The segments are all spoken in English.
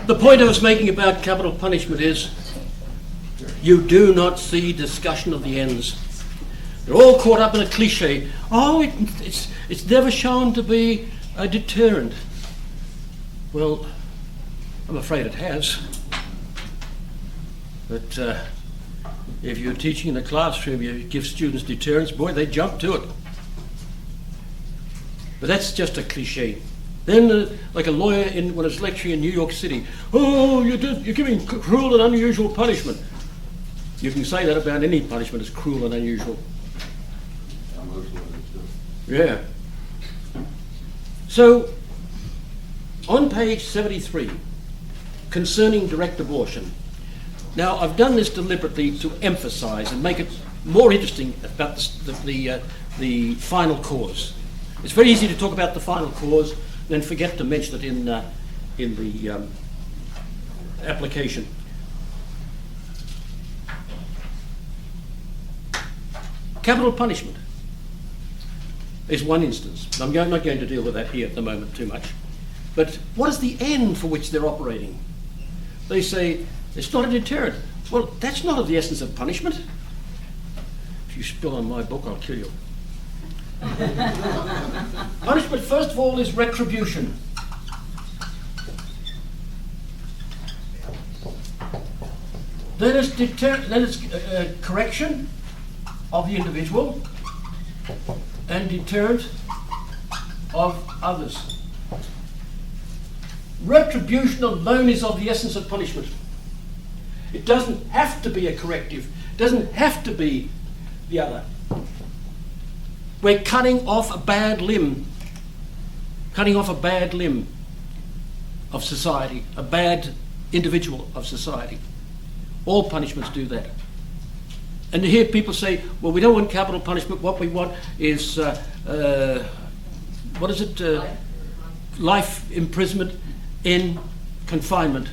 The point I was making about capital punishment is you do not see discussion of the ends. They're all caught up in a cliche. Oh, it's never shown to be a deterrent. Well, I'm afraid it has. But if you're teaching in a classroom, you give students deterrence, boy, they jump to it. But that's just a cliche. Then, like a lawyer when I was lecturing in New York City, oh, you're giving cruel and unusual punishment. You can say that about any punishment as cruel and unusual. Yeah. So, on page 73, concerning direct abortion. Now, I've done this deliberately to emphasize and make it more interesting about the final cause. It's very easy to talk about the final cause and then forget to mention it in the application. Capital punishment is one instance. I'm not going to deal with that here at the moment too much. But what is the end for which they're operating? They say, it's not a deterrent. Well, that's not of the essence of punishment. If you spill on my book, I'll kill you. Punishment, first of all, is retribution. Then it's correction of the individual and deterrent of others. Retribution alone is of the essence of punishment. It doesn't have to be a corrective. It doesn't have to be the other. We're cutting off a bad limb. Cutting off a bad limb of society, a bad individual of society. All punishments do that. And to hear people say, well, we don't want capital punishment, what we want is, life imprisonment in confinement.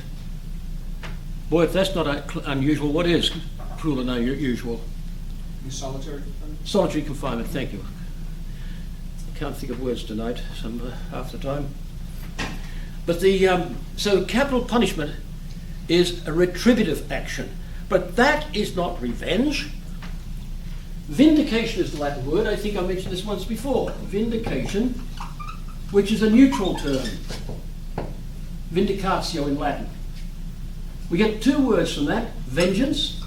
Boy, if that's not unusual, what is cruel and unusual? Solitary confinement? Solitary confinement, thank you. I can't think of words tonight, half the time. But so capital punishment is a retributive action. But that is not revenge. Vindication is the Latin word. I think I mentioned this once before. Vindication, which is a neutral term. Vindicatio in Latin. We get two words from that, vengeance,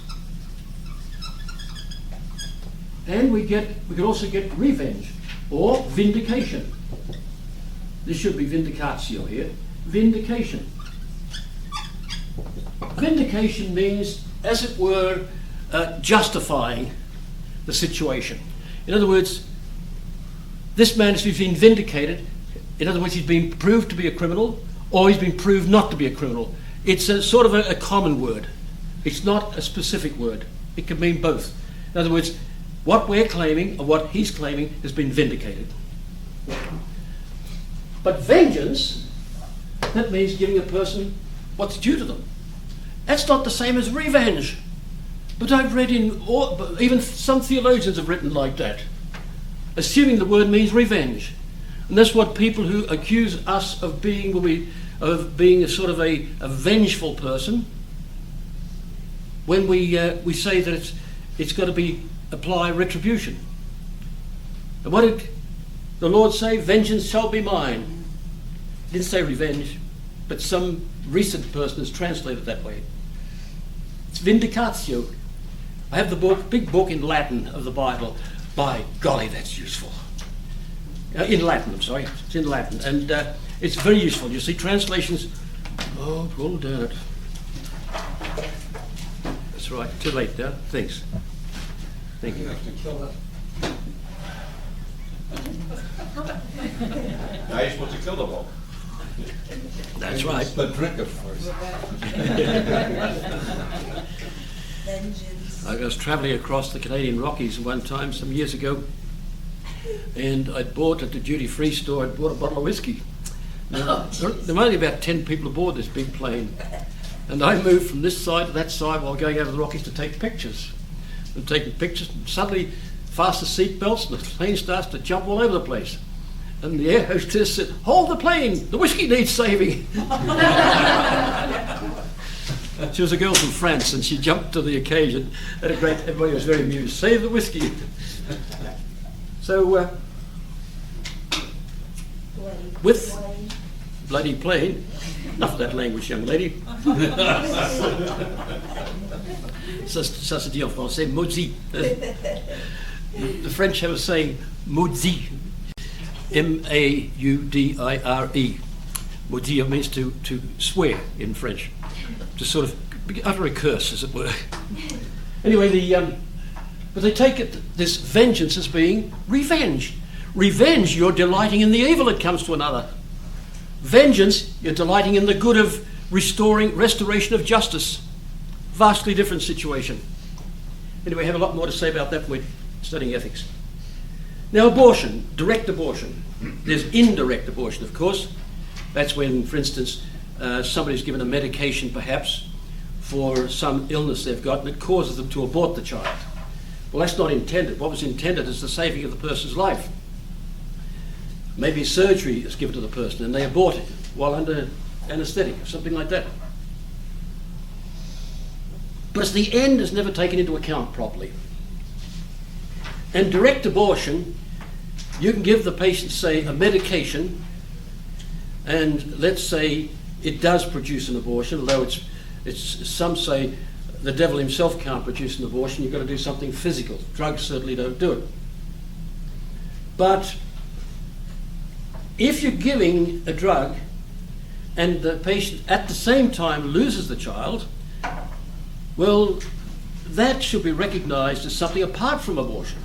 and we can also get revenge, or vindication. This should be vindicatio here. Vindication. Vindication means, as it were, justifying the situation. In other words, this man has been vindicated. In other words, he's been proved to be a criminal, or he's been proved not to be a criminal. It's a sort of a common word. It's not a specific word. It can mean both. In other words, what we're claiming, or what he's claiming, has been vindicated. But vengeance, that means giving a person what's due to them. That's not the same as revenge. But I've read even some theologians have written like that, assuming the word means revenge. And that's what people who accuse us of being a sort of a vengeful person, when we say that it's got to apply retribution. And what did the Lord say? Vengeance shall be mine. He didn't say revenge, but some recent person has translated it that way. It's vindicatio. I have the big book in Latin of the Bible. By golly, that's useful. In Latin, I'm sorry. It's in Latin. And it's very useful. You see, translations... Oh, roll down it. That's right. Too late now. Thanks. Thank you. You have to kill that. Now you're supposed to kill the book. That's right. But drink it first. Vengeance. I was travelling across the Canadian Rockies one time some years ago, and I bought at the duty-free store, I bought a bottle of whiskey. Now, there were only about 10 people aboard this big plane, and I moved from this side to that side while going over the Rockies to take pictures. And taking pictures, and suddenly fasten seat belts, and the plane starts to jump all over the place. And the air hostess said, "Hold the plane, the whiskey needs saving." She was a girl from France, and she jumped to the occasion. Everybody was very amused. Save the whiskey. So, with bloody plane, enough of that language, young lady. Ça se dit en français, maudit. The French have a saying, maudit, M-A-U-D-I-R-E. Maudire means to swear in French, to sort of utter a curse, as it were. Anyway, but they take this vengeance as being revenge. Revenge, you're delighting in the evil that comes to another. Vengeance, you're delighting in the good of restoration of justice. Vastly different situation. Anyway, I have a lot more to say about that when we're studying ethics. Now, abortion, direct abortion. There's indirect abortion, of course. That's when, for instance, somebody's given a medication, perhaps, for some illness they've got, and it causes them to abort the child. Well, that's not intended. What was intended is the saving of the person's life. Maybe surgery is given to the person, and they abort it while under anesthetic, or something like that. But the end is never taken into account properly. And direct abortion, you can give the patient, say, a medication, and let's say it does produce an abortion, although it's some say the devil himself can't produce an abortion, you've got to do something physical. Drugs certainly don't do it. But if you're giving a drug and the patient at the same time loses the child, well, that should be recognized as something apart from abortion.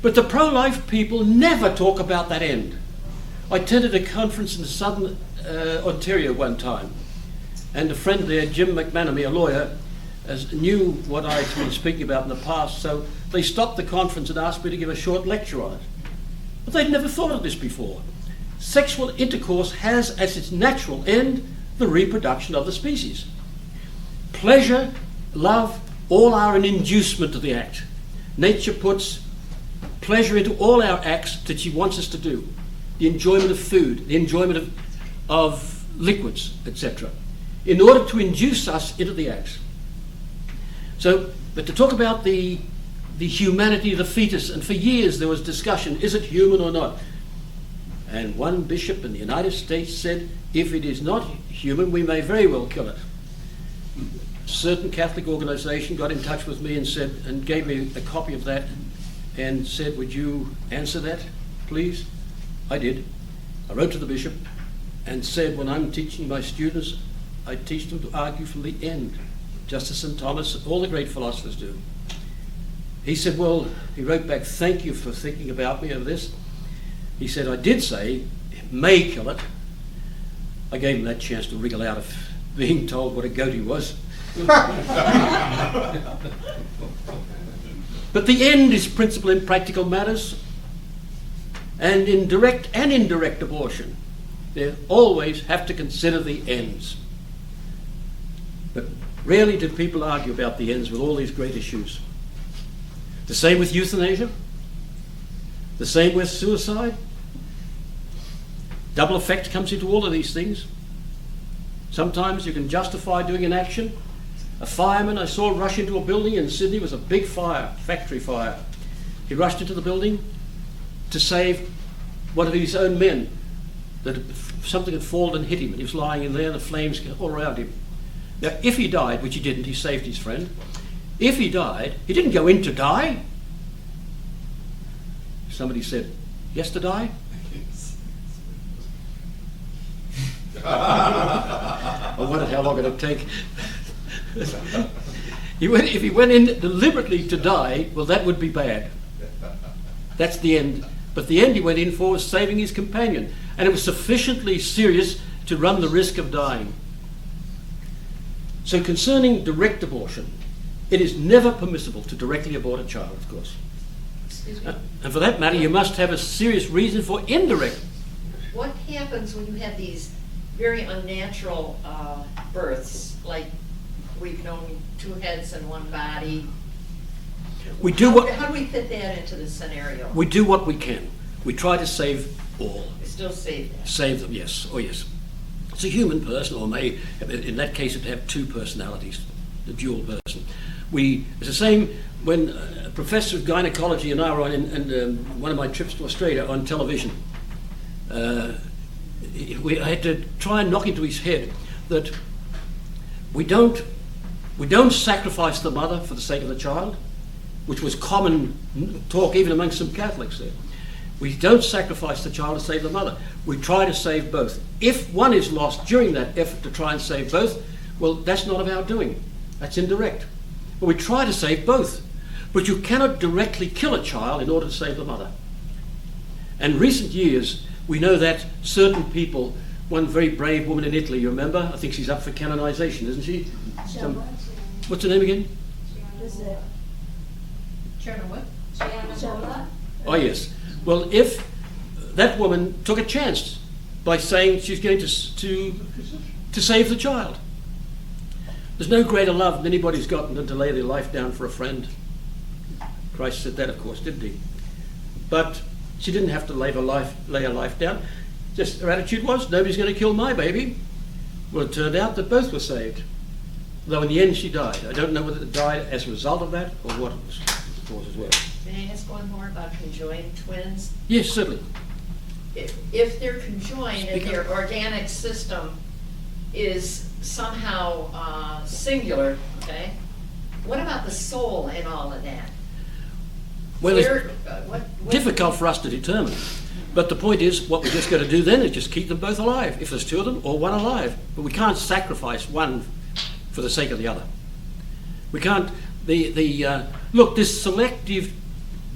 But the pro-life people never talk about that end. I attended a conference in southern Ontario one time, and a friend there, Jim McManamy, a lawyer, knew what I'd been speaking about in the past, so they stopped the conference and asked me to give a short lecture on it. But they'd never thought of this before. Sexual intercourse has as its natural end the reproduction of the species. Pleasure, love, all are an inducement to the act. Nature puts pleasure into all our acts that she wants us to do. The enjoyment of food, the enjoyment of liquids, etc., in order to induce us into the acts. So, but to talk about the humanity of the fetus, and for years there was discussion, is it human or not? And one bishop in the United States said, if it is not human, we may very well kill it. A certain Catholic organization got in touch with me and gave me a copy of that and said, would you answer that, please? I did. I wrote to the bishop and said, when I'm teaching my students, I teach them to argue from the end, just as St. Thomas, all the great philosophers do. He said, well, he wrote back, thank you for thinking about me of this. He said, I did say, it may kill it. I gave him that chance to wriggle out of being told what a goat he was. But the end is principle in practical matters. And in direct and indirect abortion, they always have to consider the ends. But rarely do people argue about the ends with all these great issues. The same with euthanasia. The same with suicide. Double effect comes into all of these things. Sometimes you can justify doing an action. A fireman I saw rush into a building in Sydney. It was a big fire, factory fire. He rushed into the building to save one of his own men. That something had fallen and hit him, and he was lying in there, and the flames all around him. Now, if he died, which he didn't, he saved his friend. If he died, he didn't go in to die. Somebody said, yes to die? I wondered how long it would take. If he went in deliberately to die, well, that would be bad. That's the end. But the end he went in for was saving his companion. And it was sufficiently serious to run the risk of dying. So concerning direct abortion, it is never permissible to directly abort a child, of course. Excuse me. And for that matter, you must have a serious reason for indirect. What happens when you have these very unnatural births, like we've known 2 heads and 1 body? We do what How do we fit that into the scenario? we do what we can. We try to save all. We still save that. Save them, yes. Oh, yes. It's a human person, or may, in that case, it'd have two personalities, the dual person. It's the same when a professor of gynecology and I were on one of my trips to Australia on television. I had to try and knock into his head that we don't sacrifice the mother for the sake of the child, which was common talk even amongst some Catholics there. We don't sacrifice the child to save the mother. We try to save both. If one is lost during that effort to try and save both, well, that's not of our doing. That's indirect. But we try to save both. But you cannot directly kill a child in order to save the mother. And in recent years, we know that certain people, one very brave woman in Italy, you remember? I think she's up for canonization, isn't she? What's her name again? Oh, yes. Well, if that woman took a chance by saying she's going to save the child. There's no greater love than anybody's got than to lay their life down for a friend. Christ said that, of course, didn't he? But she didn't have to lay her life down. Just her attitude was, nobody's going to kill my baby. Well, it turned out that both were saved. Though in the end she died. I don't know whether it died as a result of that or what it was the cause as well. May I ask one more about conjoined twins? Yes, certainly. If they're conjoined and their organic system is somehow singular, okay, what about the soul in all of that? Well, it's difficult for us to determine. But the point is, what we're just going to do then is just keep them both alive, if there's two of them, or one alive. But we can't sacrifice one for the sake of the other. We can't, look, this selective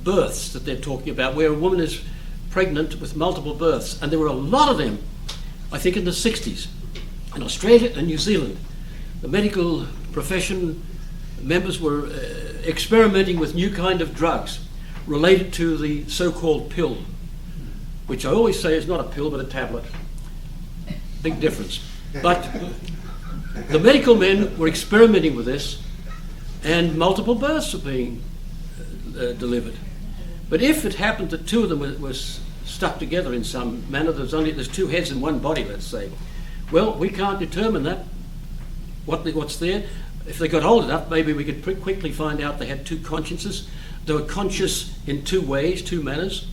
births that they're talking about, where a woman is pregnant with multiple births, and there were a lot of them, I think in the 60s, in Australia and New Zealand. The medical profession members were experimenting with new kind of drugs related to the so-called pill, which I always say is not a pill but a tablet. Big difference. But the medical men were experimenting with this, and multiple births were being delivered. But if it happened that two of them were stuck together in some manner, there's two heads in one body, let's say, well, we can't determine that, what's there. If they got old enough, maybe we could quickly find out they had two consciences. They were conscious in two ways, two manners.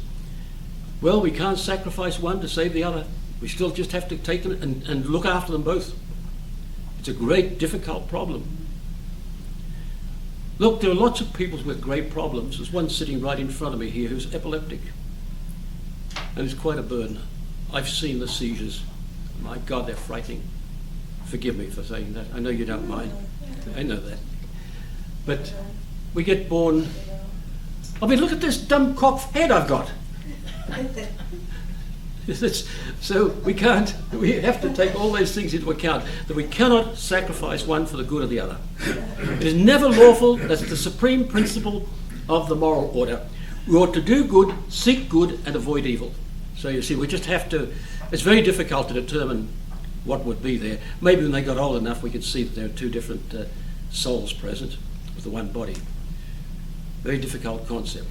Well, we can't sacrifice one to save the other. We still just have to take them and look after them both. It's a great, difficult problem. Look, there are lots of people with great problems. There's one sitting right in front of me here who's epileptic. And it's quite a burden. I've seen the seizures. My God, they're frightening. Forgive me for saying that. I know you don't mind. I know that. But we get born... I mean, look at this dumb cocked head I've got. So we have to take all those things into account, that we cannot sacrifice one for the good of the other. It is never lawful. That's the supreme principle of the moral order. We ought to do good, seek good, and avoid evil. So you see, we just have to, it's very difficult to determine what would be there. Maybe when they got old enough we could see that there are two different souls present with the one body. Very difficult concept.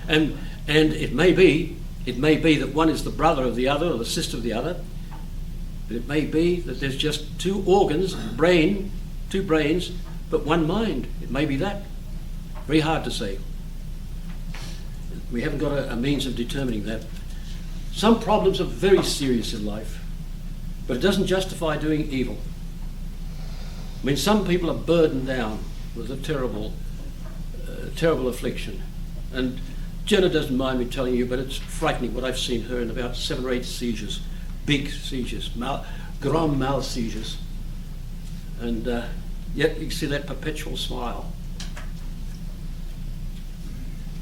And it may be that one is the brother of the other or the sister of the other, but it may be that there's just two organs, two brains, but one mind. It may be that. Very hard to say. We haven't got a means of determining that. Some problems are very serious in life, but it doesn't justify doing evil. I mean, some people are burdened down with a terrible affliction. And Jenna doesn't mind me telling you, but it's frightening what I've seen her in about 7 or 8 seizures, big seizures, grand mal seizures. And yet you see that perpetual smile.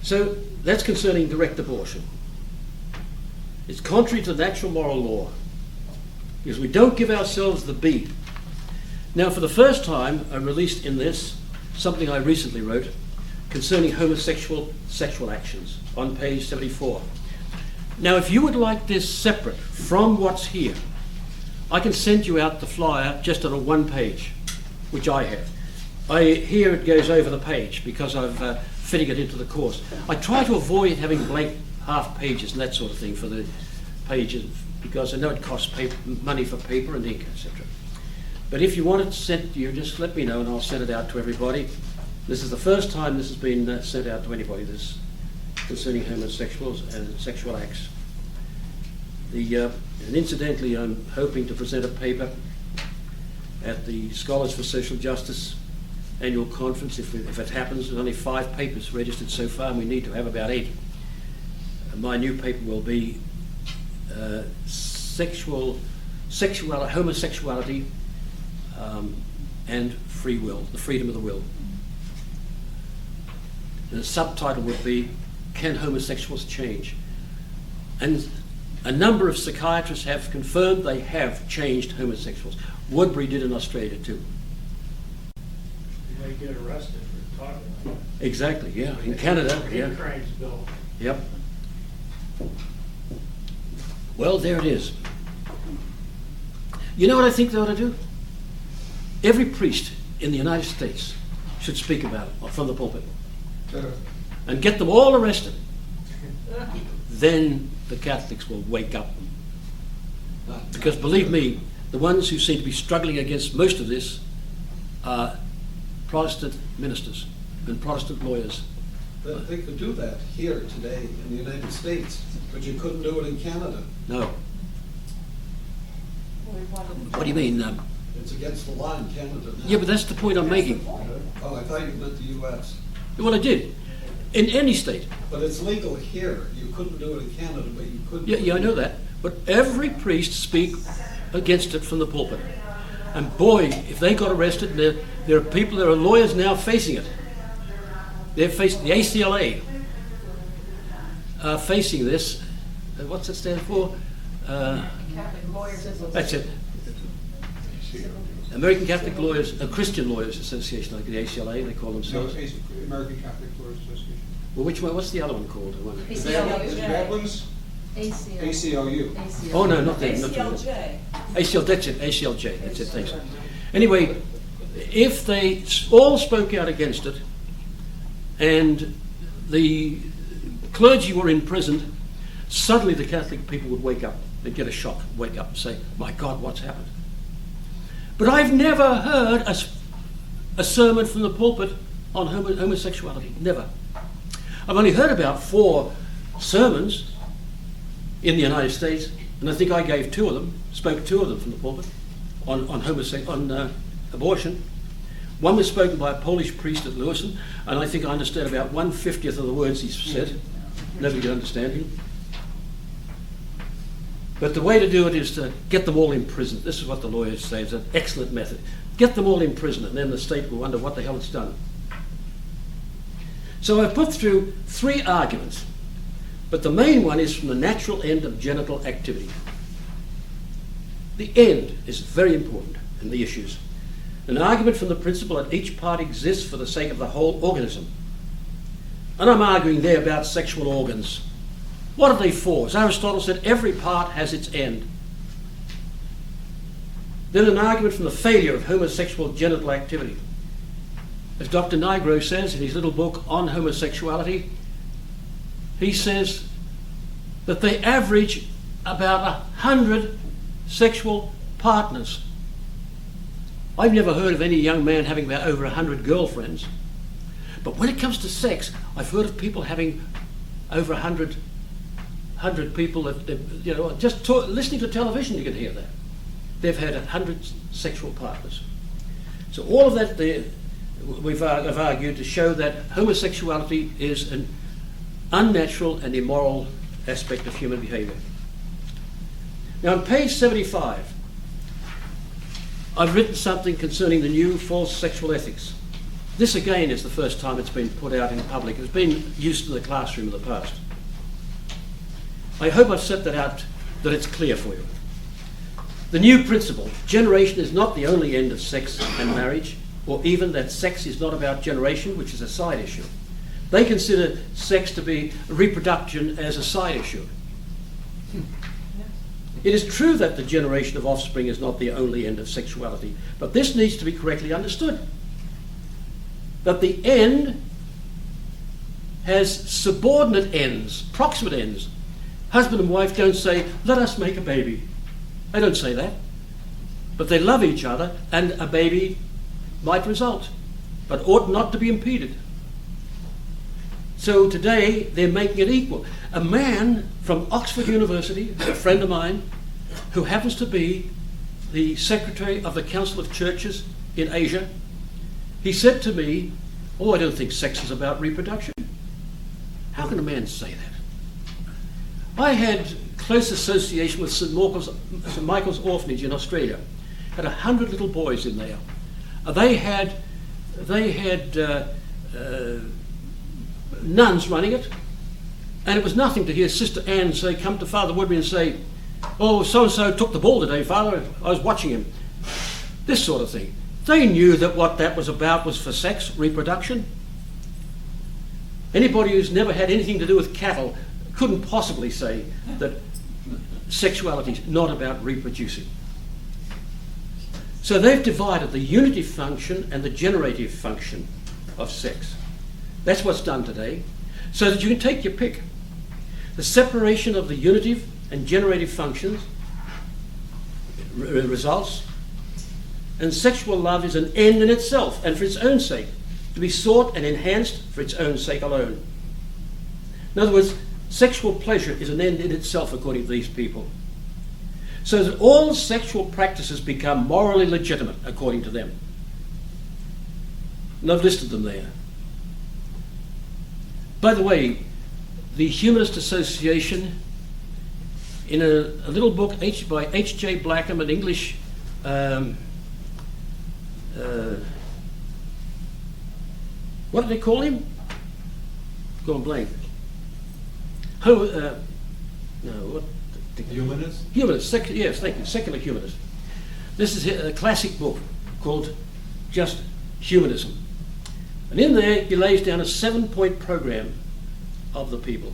So that's concerning direct abortion. It's contrary to natural moral law, because we don't give ourselves the beat. Now, for the first time, I released in this something I recently wrote concerning homosexual sexual actions on page 74. Now, if you would like this separate from what's here, I can send you out the flyer just on a 1 page, which I have. Here it goes over the page because I've fitting it into the course. I try to avoid having blank half pages and that sort of thing for the pages, because I know it costs money for paper and ink, etc. But if you want it sent to you, just let me know and I'll send it out to everybody. This is the first time this has been sent out to anybody, this concerning homosexuals and sexual acts. And incidentally, I'm hoping to present a paper at the Scholars for Social Justice annual conference. If it happens, there's only 5 papers registered so far, and we need to have about 8. My new paper will be homosexuality and free will, the freedom of the will. And the subtitle would be, Can Homosexuals Change? And a number of psychiatrists have confirmed they have changed homosexuals. Woodbury did in Australia too. You may get arrested for talking like that. Exactly, yeah. In Canada, yeah. Crimes bill. Yep. Well, there it is. You know what I think they ought to do? Every priest in the United States should speak about it from the pulpit and get them all arrested. Then the Catholics will wake up. Because believe me, the ones who seem to be struggling against most of this are Protestant ministers and Protestant lawyers. They could do that here today in the United States, but you couldn't do it in Canada. No. What do you mean? It's against the law in Canada now. Yeah, but that's the point I'm making. Oh, I thought you meant the U.S. Well, I did. In any state. But it's legal here. You couldn't do it in Canada, but you could. Yeah, I know that. But every priest speak against it from the pulpit. And boy, if they got arrested, there are lawyers now facing it. They're facing the ACLA, facing this. What's it stand for? Catholic Lawyers Association. That's it. American Catholic Lawyers, Christian Lawyers Association, like the ACLA, they call No, themselves. it's American Catholic Lawyers Association. Well, which one? What's the other one called? Is it Redlands? ACLU. Oh no, not them. ACLJ. ACL, that's it. ACLJ. That's it. Thanks. Anyway, if they all spoke out against it, and the clergy were imprisoned, suddenly the Catholic people would wake up. They'd get a shock, wake up and say, "My God, what's happened?" But I've never heard a sermon from the pulpit on homosexuality. Never. I've only heard about 4 sermons in the United States, and I think I gave 2 of them, spoke 2 of them from the pulpit on abortion. One was spoken by a Polish priest at Lewison, and I think I understood about 1/50 of the words he said. Nobody could understand him. But the way to do it is to get them all in prison. This is what the lawyers say. It's an excellent method. Get them all in prison, and then the state will wonder what the hell it's done. So I've put through 3 arguments, but the main one is from the natural end of genital activity. The end is very important in the issues. An argument from the principle that each part exists for the sake of the whole organism. And I'm arguing there about sexual organs. What are they for? As Aristotle said, every part has its end. Then an argument from the failure of homosexual genital activity. As Dr. Nigro says in his little book on homosexuality, he says that they average about 100 sexual partners. I've never heard of any young man having about over 100 girlfriends. But when it comes to sex, I've heard of people having over 100 people that, just listening to television, you can hear that. They've had 100 sexual partners. So all of that I've argued to show that homosexuality is an unnatural and immoral aspect of human behavior. Now on page 75, I've written something concerning the new false sexual ethics. This again is the first time it's been put out in public. It's been used in the classroom in the past. I hope I've set that out, that it's clear for you. The new principle, generation is not the only end of sex and marriage, or even that sex is not about generation, which is a side issue. They consider sex to be reproduction as a side issue. It is true that the generation of offspring is not the only end of sexuality, but this needs to be correctly understood. That the end has subordinate ends, proximate ends. Husband and wife don't say, let us make a baby. They don't say that. But they love each other, and a baby might result, but ought not to be impeded. So today they're making it equal. A man from Oxford University, a friend of mine, who happens to be the secretary of the Council of Churches in Asia, he said to me, oh, I don't think sex is about reproduction. How can a man say that? I had close association with St. Michael's Orphanage in Australia. Had 100 little boys in there. They had nuns running it, and it was nothing to hear Sister Anne say, come to Father Woodbury and say, oh, so-and-so took the ball today, Father, I was watching him. This sort of thing. They knew that what that was about was for sex, reproduction. Anybody who's never had anything to do with cattle couldn't possibly say that sexuality is not about reproducing. So they've divided the unitive function and the generative function of sex. That's what's done today, so that you can take your pick. The separation of the unitive and generative functions results, and sexual love is an end in itself and for its own sake, to be sought and enhanced for its own sake alone. In other words, sexual pleasure is an end in itself according to these people. So that all sexual practices become morally legitimate according to them. And I've listed them there. By the way, the Humanist Association, in a little book by H.J. Blackham, an English what did they call him? Gone blank. Humanist? Humanist, yes, thank you, secular humanist. This is a classic book called Just Humanism. And in there he lays down a 7-point program of the people.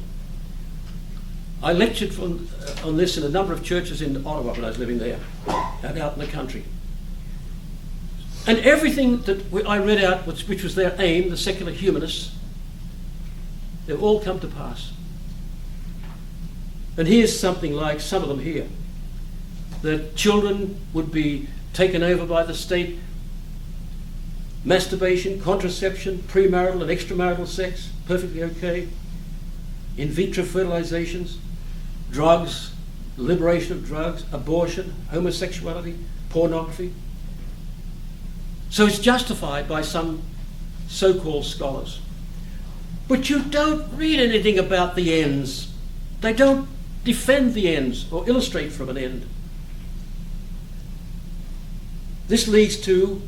I lectured on this in a number of churches in Ottawa when I was living there, and out in the country. And everything that I read out, which was their aim, the secular humanists, they've all come to pass. And here's something like some of them here. That children would be taken over by the state, masturbation, contraception, premarital and extramarital sex, perfectly okay, in vitro fertilizations, drugs, liberation of drugs, abortion, homosexuality, pornography. So it's justified by some so-called scholars. But you don't read anything about the ends. They don't defend the ends or illustrate from an end. This leads to,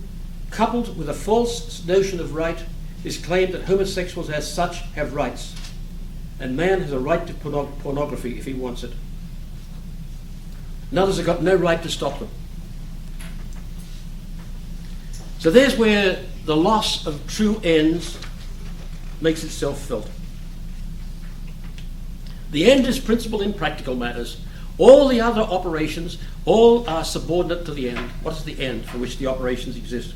coupled with a false notion of right, is claimed that homosexuals as such have rights, and man has a right to pornography if he wants it. And others have got no right to stop them. So there's where the loss of true ends makes itself felt. The end is principle in practical matters. All the other operations, all are subordinate to the end. What is the end for which the operations exist?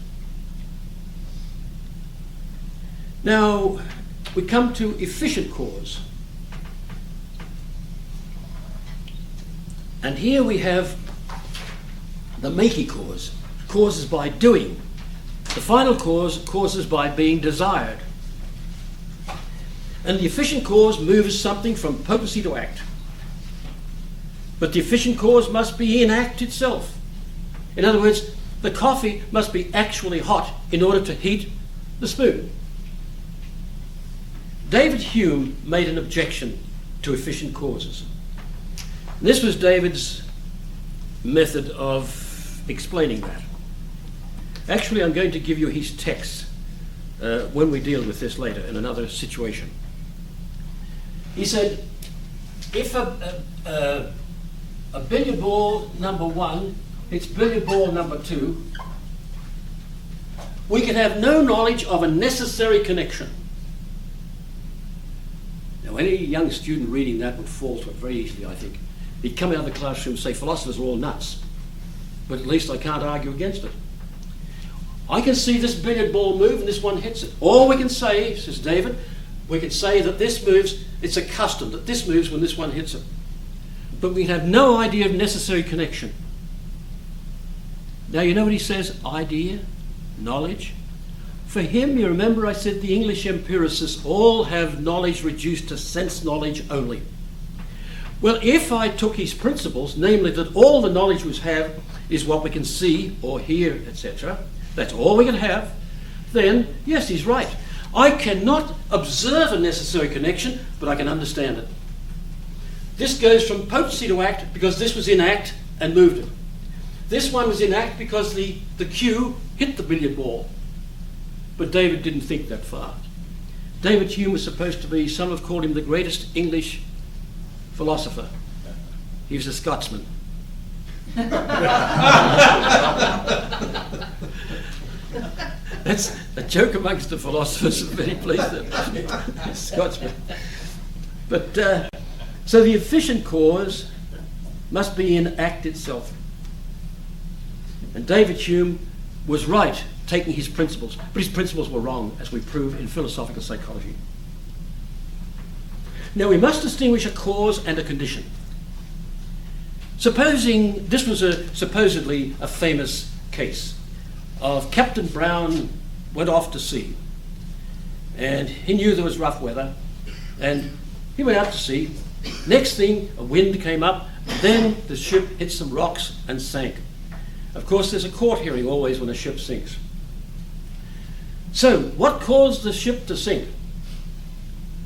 Now, we come to efficient cause. And here we have the makey cause. Causes by doing. The final cause causes by being desired. And the efficient cause moves something from potency to act. But the efficient cause must be in act itself. In other words, the coffee must be actually hot in order to heat the spoon. David Hume made an objection to efficient causes. And this was David's method of explaining that. Actually, I'm going to give you his text when we deal with this later in another situation. He said, if a billiard ball number 1 hits billiard ball number 2, we can have no knowledge of a necessary connection. Now, any young student reading that would fall to it very easily, I think. He'd come out of the classroom and say, philosophers are all nuts. But at least I can't argue against it. I can see this billiard ball move and this one hits it. All we can say, says David, We could say that this moves, it's a custom, that this moves when this one hits it. But we have no idea of necessary connection. Now, you know what he says? Idea, knowledge. For him, you remember I said the English empiricists all have knowledge reduced to sense knowledge only. Well, if I took his principles, namely that all the knowledge we have is what we can see or hear, etc., that's all we can have, then, yes, he's right. I cannot observe a necessary connection, but I can understand it. This goes from potency to act because this was in act and moved it. This one was in act because the cue hit the billiard ball. But David didn't think that far. David Hume was supposed to be, some have called him the greatest English philosopher. He was a Scotsman. That's a joke amongst the philosophers. I'm very pleased that Scotsman. But so the efficient cause must be in act itself. And David Hume was right, taking his principles, but his principles were wrong, as we prove in philosophical psychology. Now we must distinguish a cause and a condition. Supposing this was supposedly a famous case of Captain Brown went off to sea, and he knew there was rough weather, and he went out to sea. Next thing, a wind came up, and then the ship hit some rocks and sank. Of course, there's a court hearing always when a ship sinks. So, what caused the ship to sink?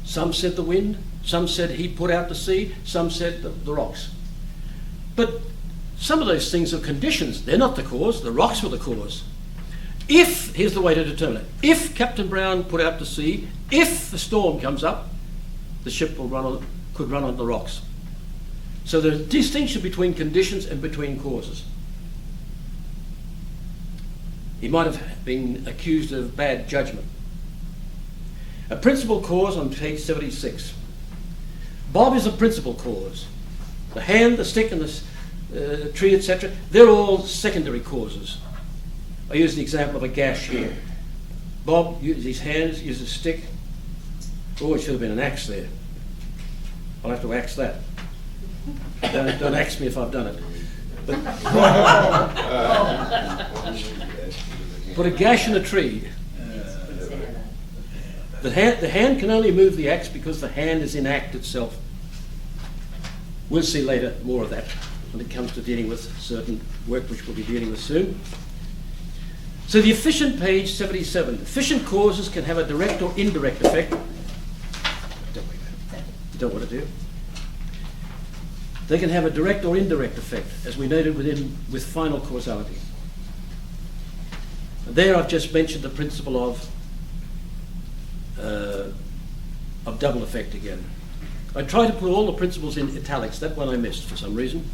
Some said the wind, some said he put out to sea, some said the rocks. But some of those things are conditions. They're not the cause. The rocks were the cause. Here's the way to determine it. If Captain Brown put out to sea, if the storm comes up, the ship could run on the rocks. So there's a distinction between conditions and between causes. He might have been accused of bad judgment. A principal cause on page 76. Bob is a principal cause. The hand, the stick, and the tree, etc., they're all secondary causes. I use the example of a gash here. Bob uses his hands, uses a stick. Oh, it should have been an axe there. I'll have to axe that. Don't axe me if I've done it. But put a gash in a tree. The hand can only move the axe because the hand is in act itself. We'll see later more of that when it comes to dealing with certain work which we'll be dealing with soon. So the efficient, page 77. Efficient causes can have a direct or indirect effect. Don't want to do. They can have a direct or indirect effect, as we noted with final causality. And there I've just mentioned the principle of double effect again. I try to put all the principles in italics. That one I missed for some reason.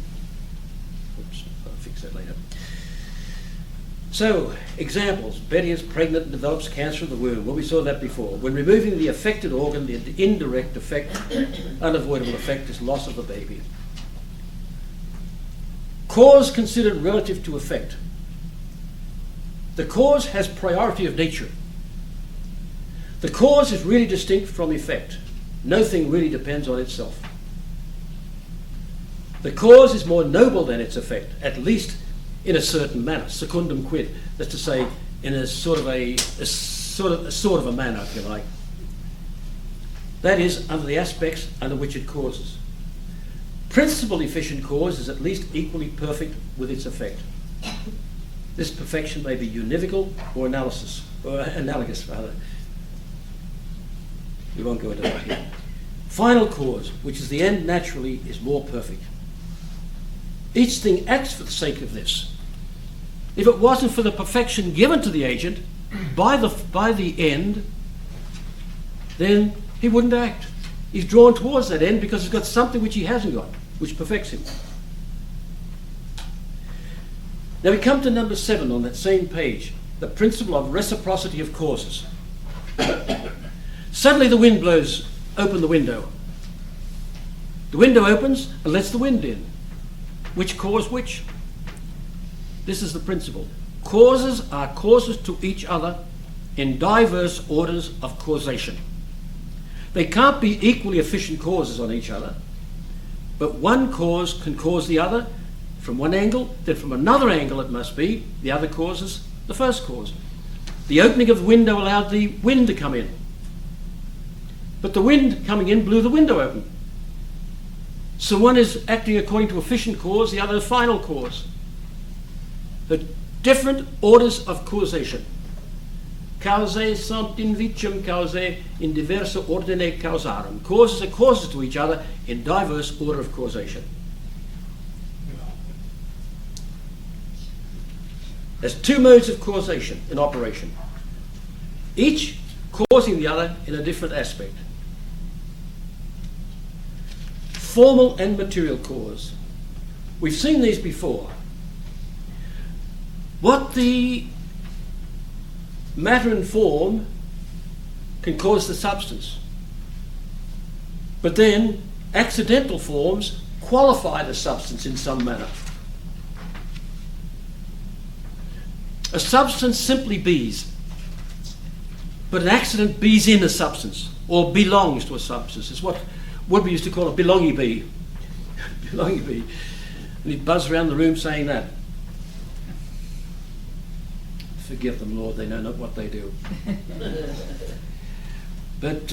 Oops, I'll fix that later. So, examples. Betty is pregnant and develops cancer of the womb. Well, we saw that before. When removing the affected organ, the indirect effect, unavoidable effect, is loss of the baby. Cause considered relative to effect. The cause has priority of nature. The cause is really distinct from effect. Nothing really depends on itself. The cause is more noble than its effect, at least in a certain manner, secundum quid. That's to say, in a sort of a manner, if you like. That is, under the aspects under which it causes. Principal efficient cause is at least equally perfect with its effect. This perfection may be univocal or analogous. We won't go into that here. Final cause, which is the end naturally, is more perfect. Each thing acts for the sake of this. If it wasn't for the perfection given to the agent by the end, then he wouldn't act. He's drawn towards that end because he's got something which he hasn't got, which perfects him. Now we come to number 7 on that same page, the principle of reciprocity of causes. Suddenly the wind blows open the window. The window opens and lets the wind in. Which caused which? This is the principle. Causes are causes to each other in diverse orders of causation. They can't be equally efficient causes on each other, but one cause can cause the other from one angle, then from another angle it must be, the other causes the first cause. The opening of the window allowed the wind to come in, but the wind coming in blew the window open. So one is acting according to efficient cause, the other a final cause. The different orders of causation. Causae sunt in vicem causae in diversa ordine causarum. Causes are causes to each other in diverse order of causation. There's two modes of causation in operation, each causing the other in a different aspect. Formal and material cause. We've seen these before. What the matter and form can cause the substance, but then accidental forms qualify the substance in some manner. A substance simply bees, but an accident bees in a substance or belongs to a substance. It's what we used to call a belongy bee. Belongy bee. And he'd buzz around the room saying that. Forgive them, Lord, they know not what they do. But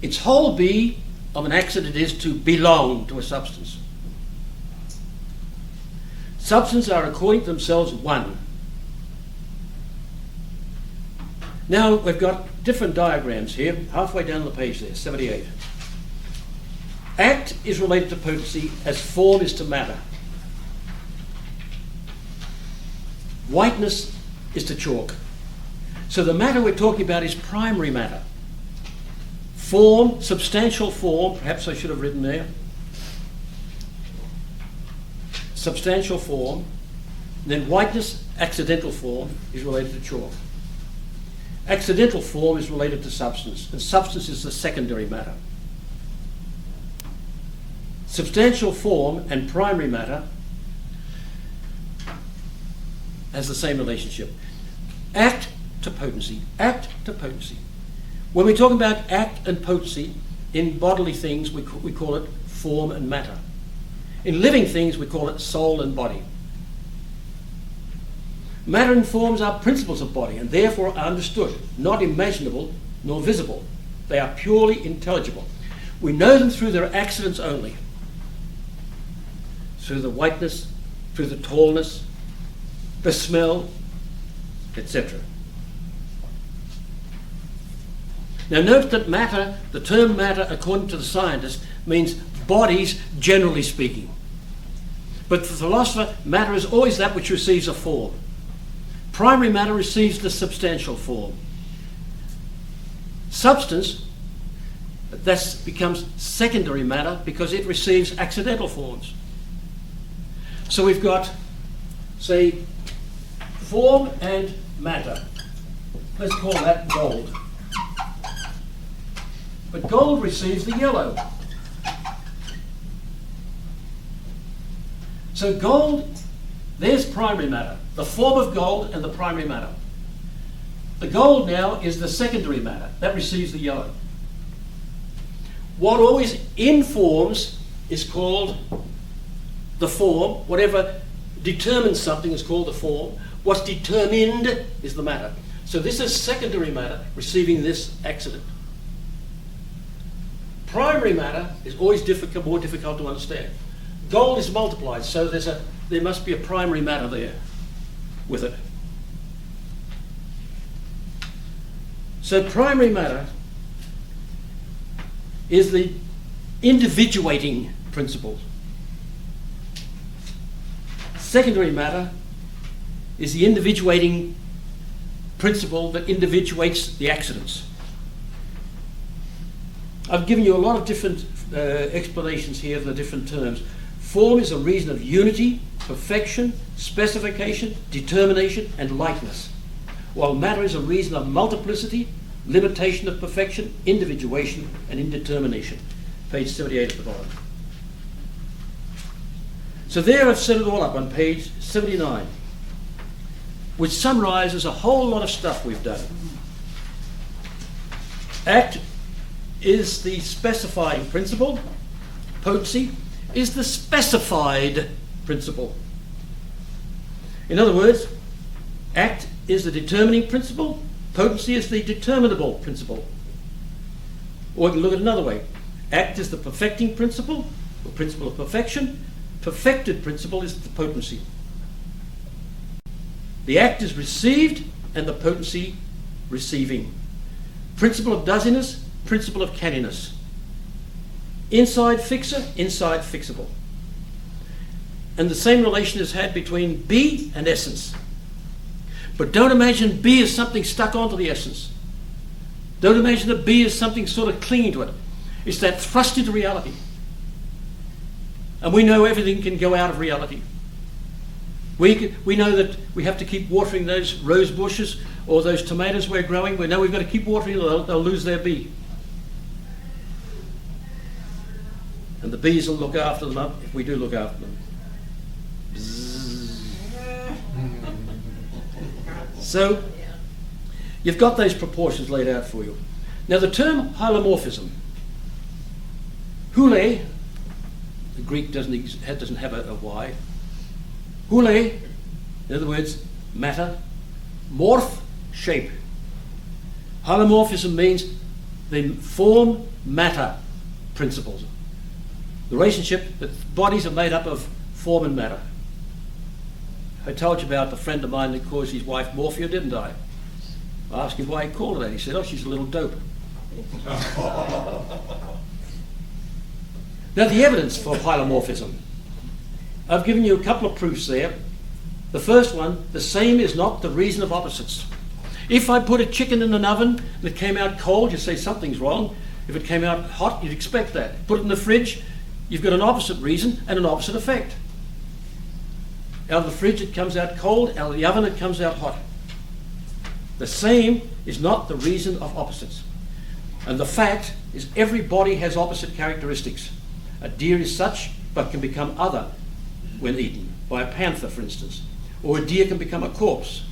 its whole be of an accident is to belong to a substance. Substances are according to themselves one. Now we've got different diagrams here, halfway down the page there, 78. Act is related to potency as form is to matter. Whiteness is to chalk. So the matter we're talking about is primary matter. Form, substantial form, perhaps I should have written there. Substantial form, then whiteness, accidental form, is related to chalk. Accidental form is related to substance, and substance is the secondary matter. Substantial form and primary matter has the same relationship. Act to potency, act to potency. When we talk about act and potency in bodily things, we call it form and matter. In living things, we call it soul and body. Matter and forms are principles of body and therefore are understood, not imaginable nor visible. They are purely intelligible. We know them through their accidents only. Through the whiteness, through the tallness, the smell, etc. Now note that matter, the term matter according to the scientist, means bodies generally speaking. But for the philosopher, matter is always that which receives a form. Primary matter receives the substantial form. Substance, that becomes secondary matter because it receives accidental forms. So we've got, say, form and matter. Let's call that gold. But gold receives the yellow. So gold, there's primary matter, the form of gold and the primary matter. The gold now is the secondary matter, that receives the yellow. What always informs is called the form. Whatever determines something is called the form. What's determined is the matter. So this is secondary matter receiving this accident. Primary matter is always more difficult to understand. Gold is multiplied, so there must be a primary matter there with it. So primary matter is the individuating principle. Secondary matter is the individuating principle that individuates the accidents. I've given you a lot of different explanations here of the different terms. Form is a reason of unity, perfection, specification, determination, and likeness, while matter is a reason of multiplicity, limitation of perfection, individuation, and indetermination. Page 78 at the bottom. So there I've set it all up on page 79, which summarizes a whole lot of stuff we've done. Act is the specifying principle. Potency is the specified principle. In other words, act is the determining principle. Potency is the determinable principle. Or we can look at it another way. Act is the perfecting principle, the principle of perfection. Perfected principle is the potency. The act is received and the potency receiving. Principle of doesiness, principle of canniness. Inside fixer, inside fixable. And the same relation is had between be and essence. But don't imagine be as something stuck onto the essence. Don't imagine that be as something sort of clinging to it. It's that thrust into reality. And we know everything can go out of reality. We know that we have to keep watering those rose bushes or those tomatoes we're growing. We know we've got to keep watering or they'll lose their bee. And the bees will look after them up if we do look after them. So, you've got those proportions laid out for you. Now the term hylomorphism, hule, the Greek doesn't have a Y. Hule, in other words, matter, morph, shape. Hylomorphism means the form-matter principles. The relationship that bodies are made up of form and matter. I told you about the friend of mine that calls his wife Morphia, didn't I? I asked him why he called her that. He said, oh, she's a little dope. Now, the evidence for hylomorphism. I've given you a couple of proofs there. The first one, the same is not the reason of opposites. If I put a chicken in an oven and it came out cold, you'd say something's wrong. If it came out hot, you'd expect that. Put it in the fridge, you've got an opposite reason and an opposite effect. Out of the fridge it comes out cold, out of the oven it comes out hot. The same is not the reason of opposites. And the fact is every body has opposite characteristics. A deer is such, but can become other when eaten, by a panther, for instance. Or a deer can become a corpse.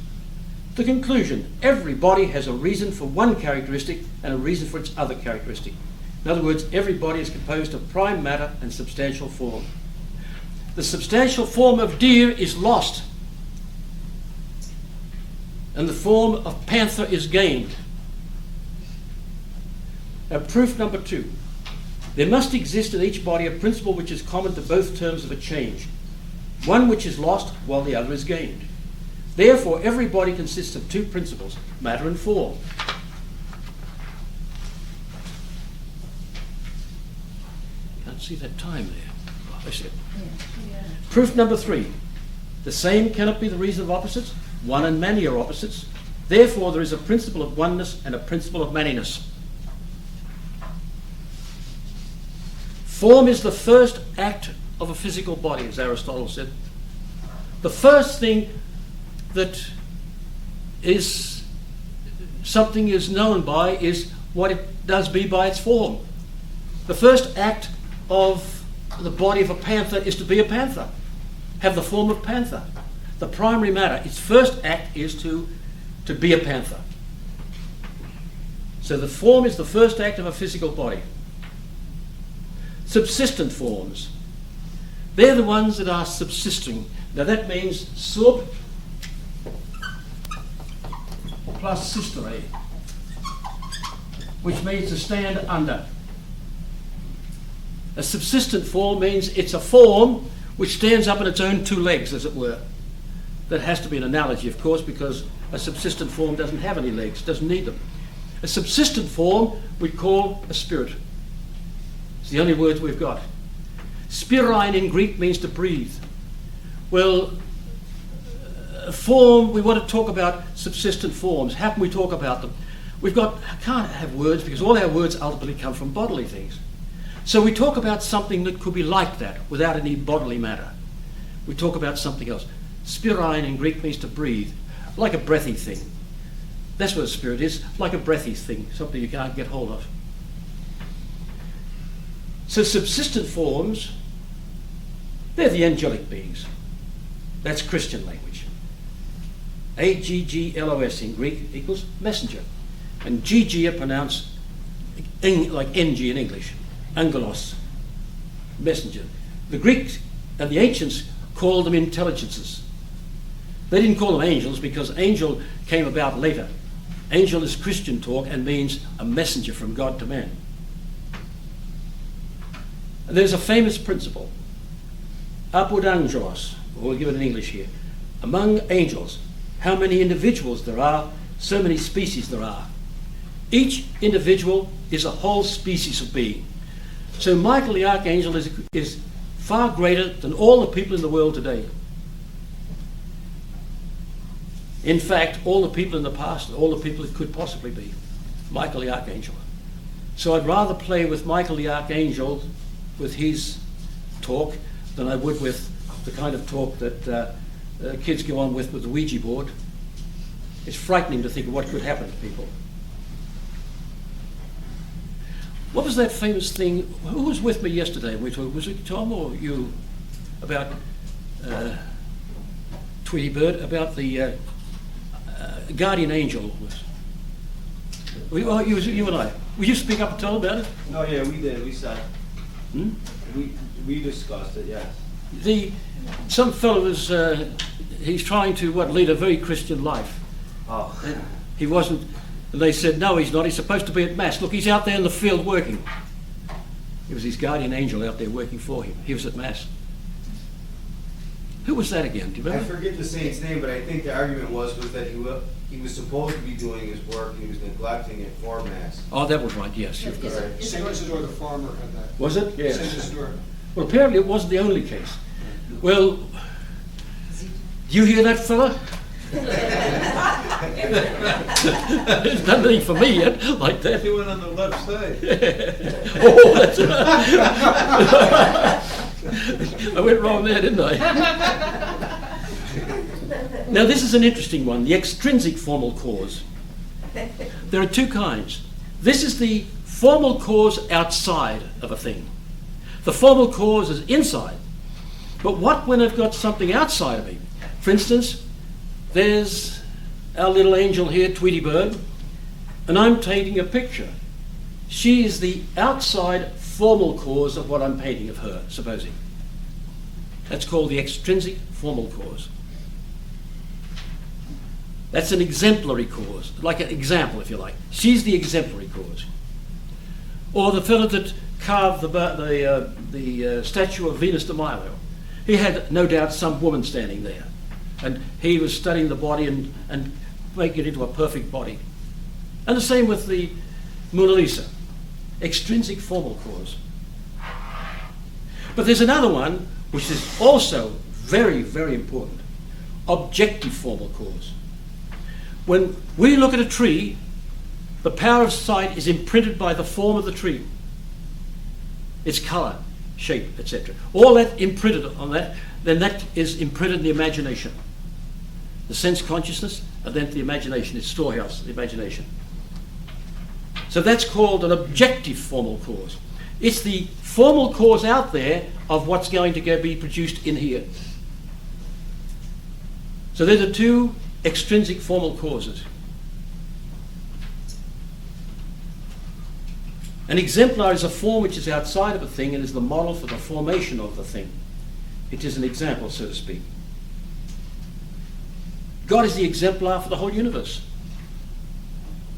The conclusion, every body has a reason for one characteristic and a reason for its other characteristic. In other words, every body is composed of prime matter and substantial form. The substantial form of deer is lost, and the form of panther is gained. Now, proof number 2. There must exist in each body a principle which is common to both terms of a change, one which is lost while the other is gained. Therefore, every body consists of two principles, matter and form. Can't see that time there. Oh, I see it. Proof number 3. The same cannot be the reason of opposites. One and many are opposites. Therefore, there is a principle of oneness and a principle of manyness. Form is the first act of a physical body, as Aristotle said. The first thing that is something is known by is what it does be by its form. The first act of the body of a panther is to be a panther, have the form of panther. The primary matter, its first act is to be a panther. So the form is the first act of a physical body. Subsistent forms, they're the ones that are subsisting. Now that means sub plus sistere, which means to stand under. A subsistent form means it's a form which stands up on its own two legs, as it were. That has to be an analogy, of course, because a subsistent form doesn't have any legs, doesn't need them. A subsistent form we call a spirit. It's the only words we've got. Spirein in Greek means to breathe. Well, form, we want to talk about subsistent forms. How can we talk about them? Can't have words because all our words ultimately come from bodily things. So we talk about something that could be like that without any bodily matter. We talk about something else. Spirein in Greek means to breathe, like a breathy thing. That's what a spirit is, like a breathy thing, something you can't get hold of. So subsistent forms, they're the angelic beings. That's Christian language. Agglos in Greek equals messenger. And GG are pronounced like ng in English, angelos, messenger. The Greeks and the ancients called them intelligences. They didn't call them angels because angel came about later. Angel is Christian talk and means a messenger from God to man. And there's a famous principle, apud angelos, we'll give it in English here. Among angels, how many individuals there are, so many species there are. Each individual is a whole species of being. So Michael the Archangel is far greater than all the people in the world today. In fact, all the people in the past, all the people it could possibly be. Michael the Archangel. So I'd rather play with Michael the Archangel with his talk than I would with the kind of talk that kids go on with the Ouija board. It's frightening to think of what could happen to people. What was that famous thing? Who was with me yesterday? Was it Tom or you? About Tweety Bird, about the guardian angel. You and I. Will you speak up and tell about it? Oh yeah, we did. We said. We discussed it. Yes. Some fellow was he's trying to lead a very Christian life. Oh. And he wasn't. And they said, no, he's not. He's supposed to be at Mass. Look, he's out there in the field working. It was his guardian angel out there working for him. He was at Mass. Who was that again? Do you I remember? forget the saint's name, but I think the argument was that he was supposed to be doing his work and he was neglecting it for Mass. Oh, that was right, yes. You've got it. Saint Isidore the farmer had that. Was it? Yes. Saint Isidore. Well, apparently it wasn't the only case. Well, do you hear that fella? It's done anything for me yet, like that. He went on the left side. Oh, that's I went wrong there, didn't I? Now, this is an interesting one, the extrinsic formal cause. There are two kinds. This is the formal cause outside of a thing. The formal cause is inside. But what when I've got something outside of me? For instance, there's our little angel here, Tweety Bird, and I'm painting a picture. She is the outside formal cause of what I'm painting of her, supposing. That's called the extrinsic formal cause. That's an exemplary cause, like an example, if you like. She's the exemplary cause. Or the fellow that carved the statue of Venus de Milo. He had, no doubt, some woman standing there. And he was studying the body and making it into a perfect body. And the same with the Mona Lisa. Extrinsic formal cause. But there's another one, which is also very, very important. Objective formal cause. When we look at a tree, the power of sight is imprinted by the form of the tree. Its colour, shape, etc. All that imprinted on that, then that is imprinted in the imagination. The sense consciousness, and then the imagination, its storehouse, the imagination. So that's called an objective formal cause. It's the formal cause out there of what's going to be produced in here. So they're the two extrinsic formal causes. An exemplar is a form which is outside of a thing and is the model for the formation of the thing. It is an example, so to speak. God is the exemplar for the whole universe.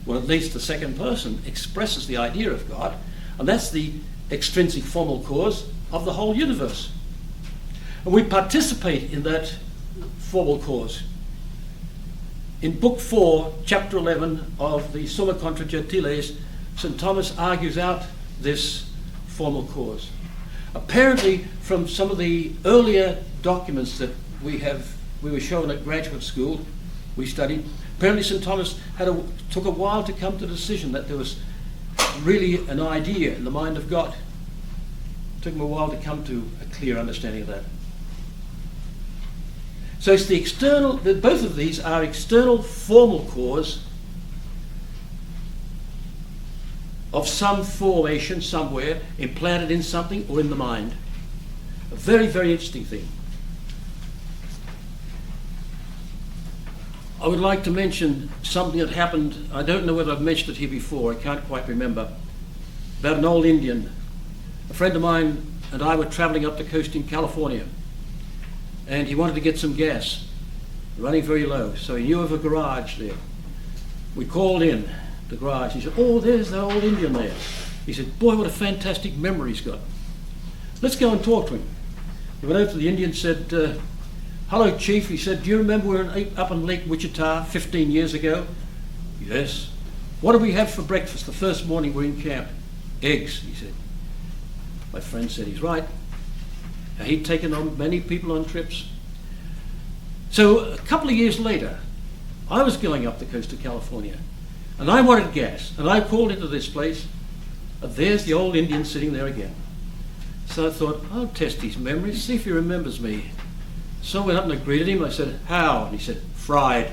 Well, at least the second person expresses the idea of God, and that's the extrinsic formal cause of the whole universe. And we participate in that formal cause. In Book 4, Chapter 11 of the Summa Contra Gentiles, St. Thomas argues out this formal cause. Apparently, from some of the earlier documents that we were shown at graduate school, we studied, apparently St. Thomas took a while to come to the decision that there was really an idea in the mind of God. It took him a while to come to a clear understanding of that. So it's the external, both of these are external formal cause of some formation somewhere, implanted in something or in the mind. A very, very interesting thing. I would like to mention something that happened, I don't know whether I've mentioned it here before, I can't quite remember. about an old Indian. A friend of mine and I were traveling up the coast in California, and he wanted to get some gas, running very low, so he knew of a garage there. We called in the garage. He said, "Oh, there's the old Indian there." He said, "Boy, what a fantastic memory he's got. Let's go and talk to him." We went over to the Indian and said, "Hello, Chief." He said, "Do you remember we were up in Lake Wichita 15 years ago?" "Yes." "What did we have for breakfast the first morning we were in camp?" "Eggs," he said. My friend said he's right. Now, he'd taken on many people on trips. So a couple of years later, I was going up the coast of California, and I wanted gas, and I called into this place, and there's the old Indian sitting there again. So I thought, I'll test his memory, see if he remembers me. So I went up and I greeted him. I said, "How?" And he said, "Fried."